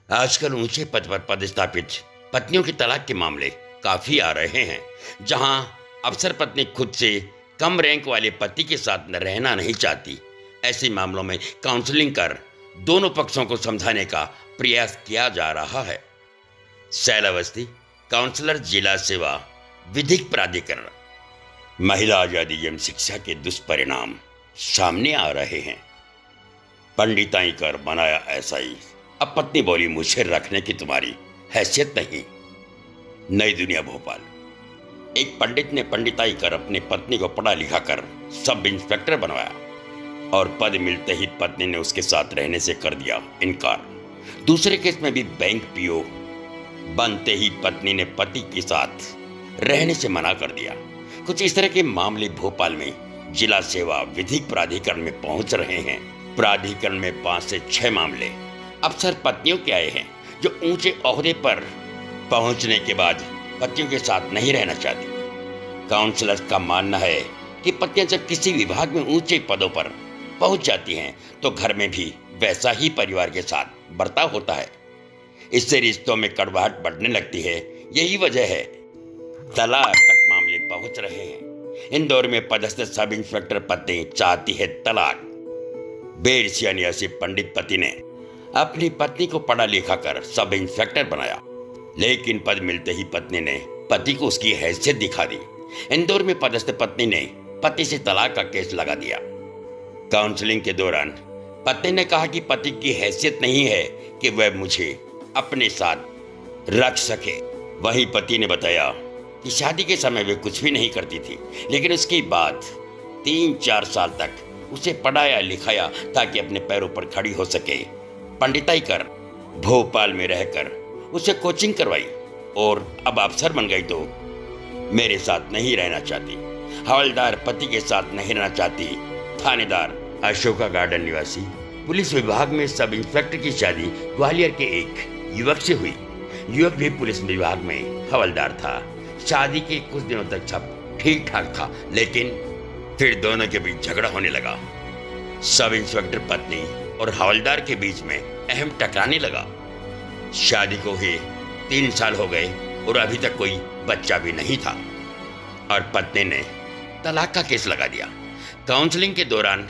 आजकल ऊंचे पद पर पदस्थापित पत्नियों की तलाक के मामले काफी आ रहे हैं, जहां अफसर पत्नी खुद से कम रैंक वाले पति के साथ न रहना नहीं चाहती। ऐसे मामलों में काउंसलिंग कर दोनों पक्षों को समझाने का प्रयास किया जा रहा है। शैल अवस्थी, काउंसलर, जिला सेवा विधिक प्राधिकरण। महिला आजादी एवं शिक्षा के दुष्परिणाम सामने आ रहे हैं। पंडिताई कर बनाया ऐसा ही। अब पत्नी बोली, मुझे रखने की तुम्हारी हैसियत नहीं। नई दुनिया, भोपाल। एक पंडित ने पंडिताई कर अपनी पत्नी को पढ़ा लिखा कर सब इंस्पेक्टर बनवाया और पद मिलते ही पत्नी ने उसके साथ रहने से कर दिया इनकार। दूसरे केस में भी बैंक पीओ बनते ही पत्नी ने पति के साथ रहने से मना कर दिया। कुछ इस तरह के मामले भोपाल में जिला सेवा विधिक प्राधिकरण में पहुंच रहे हैं। प्राधिकरण में 5 से 6 मामले अफसर पत्नियों के आए हैं जो ऊंचे ओहदे पर पहुंचने के बाद पतियों के साथ नहीं रहना चाहती। काउंसलर्स का मानना है कि पत्नियां जब किसी विभाग में ऊंचे पदों पर पहुंच जाती हैं तो घर में भी वैसा ही परिवार के साथ बर्ताव होता है। इससे रिश्तों में कड़वाहट बढ़ने लगती है। यही वजह है तलाक तक मामले पहुंच रहे हैं। इंदौर में पदस्थ सब इंस्पेक्टर पत्नी चाहती है तलाक। बेरसिया निवासी पंडित पति ने अपनी पत्नी को पढ़ा लिखा कर सब इंस्पेक्टर बनाया, लेकिन पद मिलते ही पत्नी ने पति को उसकी हैसियत दिखा दी। इंदौर में पदस्थ पत्नी ने पति से तलाक का केस लगा दिया। काउंसलिंग के दौरान पत्नी ने कहा कि पति की हैसियत नहीं है कि वह मुझे अपने साथ रख सके। वहीं पति ने बताया कि शादी के समय वे कुछ भी नहीं करती थी, लेकिन उसके बाद 3-4 साल तक उसे पढ़ाया लिखाया ताकि अपने पैरों पर खड़ी हो सके। पंडिताई कर भोपाल में रहकर उसे कोचिंग करवाई और अब अफसर बन गई तो मेरे साथ नहीं रहना चाहती। हवलदार पति के साथ नहीं रहना चाहती। थानेदार अशोका गार्डन निवासी पुलिस विभाग में सब इंस्पेक्टर की शादी ग्वालियर के एक युवक से हुई। युवक भी पुलिस विभाग में हवलदार था। शादी के कुछ दिनों तक सब ठीक ठाक था, लेकिन फिर दोनों के बीच झगड़ा होने लगा। सब इंस्पेक्टर पत्नी और हवलदार के बीच में अहम टकराने लगा। शादी को ही 3 साल हो गए और अभी तक कोई बच्चा भी नहीं था और पत्नी ने तलाक का केस लगा दिया। काउंसलिंग के दौरान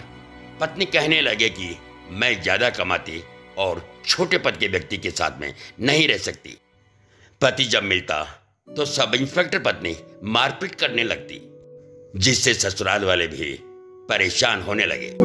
पत्नी कहने लगे कि मैं ज्यादा कमाती और छोटे पद के व्यक्ति के साथ में नहीं रह सकती। पति जब मिलता तो सब इंस्पेक्टर पत्नी मारपीट करने लगती, जिससे ससुराल वाले भी परेशान होने लगे।